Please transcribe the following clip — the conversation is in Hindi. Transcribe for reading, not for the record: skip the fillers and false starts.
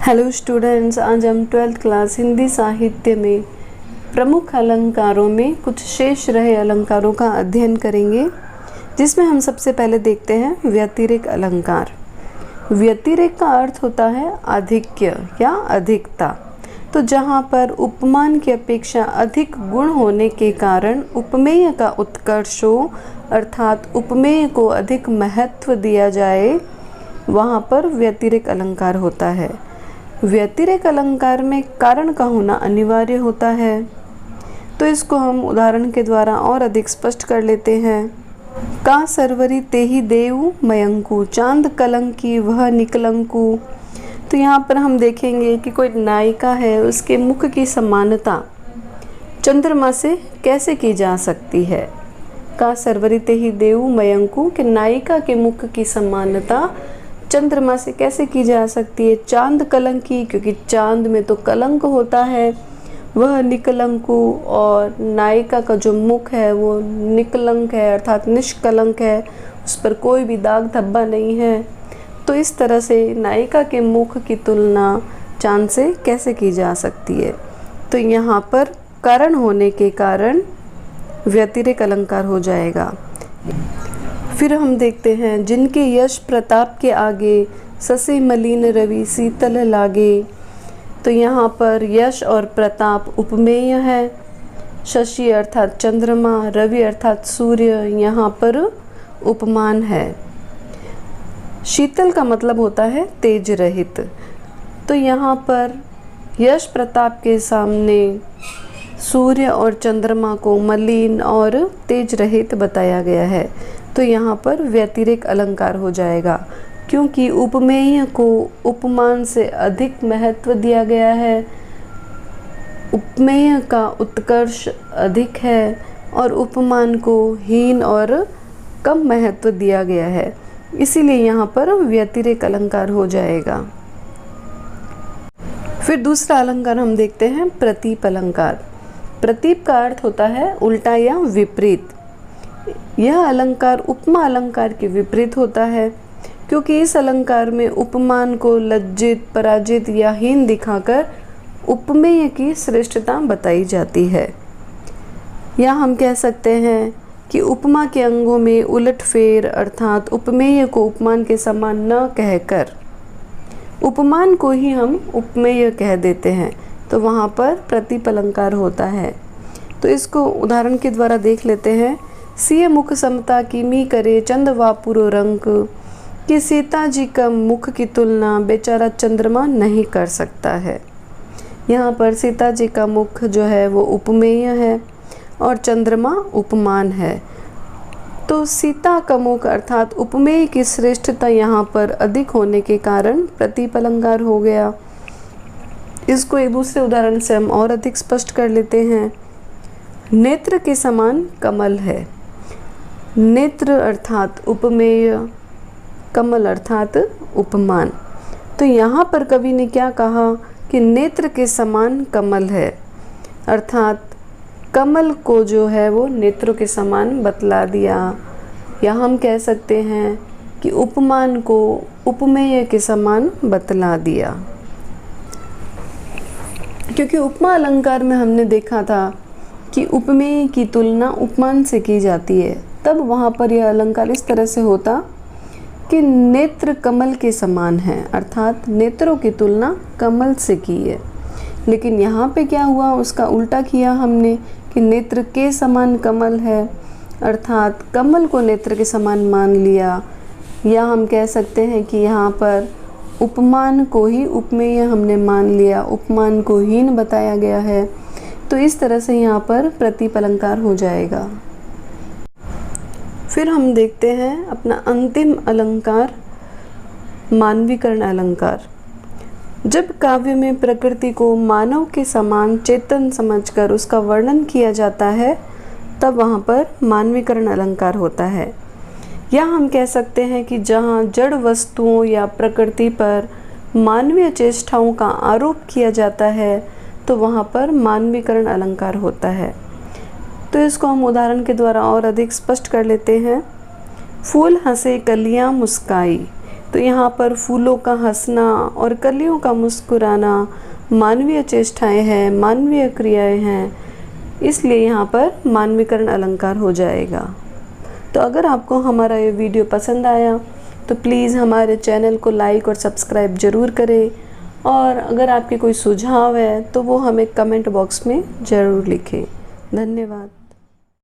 हेलो स्टूडेंट्स, आज हम 12th क्लास हिंदी साहित्य में प्रमुख अलंकारों में कुछ शेष रहे अलंकारों का अध्ययन करेंगे, जिसमें हम सबसे पहले देखते हैं व्यतिरेक अलंकार। व्यतिरेक का अर्थ होता है आधिक्य या अधिकता। तो जहाँ पर उपमान की अपेक्षा अधिक गुण होने के कारण उपमेय का उत्कर्ष हो, अर्थात उपमेय को अधिक महत्व दिया जाए, वहाँ पर व्यतिरेक अलंकार होता है। व्यतिरेक अलंकार में कारण का होना अनिवार्य होता है। तो इसको हम उदाहरण के द्वारा और अधिक स्पष्ट कर लेते हैं। का सरवरी तेहि देऊ मयंकु, चांद कलंकी वह निकलंकु। तो यहाँ पर हम देखेंगे कि कोई नायिका है, उसके मुख की समानता चंद्रमा से कैसे की जा सकती है। का सरवरी तेहि देऊ मयंकु, कि नायिका के मुख की समानता चंद्रमा से कैसे की जा सकती है। चांद कलंकी, क्योंकि चांद में तो कलंक होता है। वह निकलंकु, और नायिका का जो मुख है वो निकलंक है, अर्थात निष्कलंक है, उस पर कोई भी दाग धब्बा नहीं है। तो इस तरह से नायिका के मुख की तुलना चांद से कैसे की जा सकती है। तो यहाँ पर कारण होने के कारण व्यतिरेक अलंकार हो जाएगा। फिर हम देखते हैं जिनके यश प्रताप के आगे ससे मलिन रवि शीतल लागे। तो यहाँ पर यश और प्रताप उपमेय है। शशि अर्थात चंद्रमा, रवि अर्थात सूर्य यहाँ पर उपमान है। शीतल का मतलब होता है तेज रहित। तो यहाँ पर यश प्रताप के सामने सूर्य और चंद्रमा को मलिन और तेज रहित बताया गया है। तो यहाँ पर व्यतिरेक अलंकार हो जाएगा, क्योंकि उपमेय को उपमान से अधिक महत्व दिया गया है। उपमेय का उत्कर्ष अधिक है और उपमान को हीन और कम महत्व दिया गया है, इसीलिए यहाँ पर व्यतिरेक अलंकार हो जाएगा। फिर दूसरा अलंकार हम देखते हैं प्रतीप अलंकार। प्रतीप का अर्थ होता है उल्टा या विपरीत। यह अलंकार उपमा अलंकार के विपरीत होता है, क्योंकि इस अलंकार में उपमान को लज्जित, पराजित या हीन दिखाकर उपमेय की श्रेष्ठता बताई जाती है। या हम कह सकते हैं कि उपमा के अंगों में उलटफेर, अर्थात उपमेय को उपमान के समान न कहकर उपमान को ही हम उपमेय कह देते हैं, तो वहाँ पर प्रतीप अलंकार होता है। तो इसको उदाहरण के द्वारा देख लेते हैं। सिय मुख समता किमी करे चंद वापुरो रंक, कि सीता जी का मुख की तुलना बेचारा चंद्रमा नहीं कर सकता है। यहाँ पर सीता जी का मुख जो है वो उपमेय है और चंद्रमा उपमान है। तो सीता का मुख अर्थात उपमेय की श्रेष्ठता यहाँ पर अधिक होने के कारण प्रतीप अलंकार हो गया। इसको एक दूसरे उदाहरण से हम और अधिक स्पष्ट कर लेते हैं। नेत्र के समान कमल है। नेत्र अर्थात उपमेय, कमल अर्थात उपमान। तो यहाँ पर कवि ने क्या कहा कि नेत्र के समान कमल है, अर्थात कमल को जो है वो नेत्रों के समान बतला दिया। या हम कह सकते हैं कि उपमान को उपमेय के समान बतला दिया। क्योंकि उपमा अलंकार में हमने देखा था कि उपमेय की तुलना उपमान से की जाती है, तब वहाँ पर यह अलंकार इस तरह से होता कि नेत्र कमल के समान है, अर्थात नेत्रों की तुलना कमल से की है। लेकिन यहाँ पे क्या हुआ, उसका उल्टा किया हमने कि नेत्र के समान कमल है, अर्थात कमल को नेत्र के समान मान लिया। या हम कह सकते हैं कि यहाँ पर उपमान को ही उपमेय हमने मान लिया, उपमान को हीन बताया गया है। तो इस तरह से यहाँ पर प्रतीप अलंकार हो जाएगा। फिर हम देखते हैं अपना अंतिम अलंकार मानवीकरण अलंकार। जब काव्य में प्रकृति को मानव के समान चेतन समझकर उसका वर्णन किया जाता है, तब वहाँ पर मानवीकरण अलंकार होता है। या हम कह सकते हैं कि जहाँ जड़ वस्तुओं या प्रकृति पर मानवीय चेष्टाओं का आरोप किया जाता है, तो वहाँ पर मानवीकरण अलंकार होता है। तो इसको हम उदाहरण के द्वारा और अधिक स्पष्ट कर लेते हैं। फूल हंसे कलियां मुस्काई, तो यहाँ पर फूलों का हंसना और कलियों का मुस्कुराना मानवीय चेष्टाएं हैं, मानवीय क्रियाएं हैं, इसलिए यहाँ पर मानवीकरण अलंकार हो जाएगा। तो अगर आपको हमारा ये वीडियो पसंद आया तो प्लीज़ हमारे चैनल को लाइक और सब्सक्राइब ज़रूर करें, और अगर आपके कोई सुझाव है तो वो हमें कमेंट बॉक्स में ज़रूर लिखें। धन्यवाद।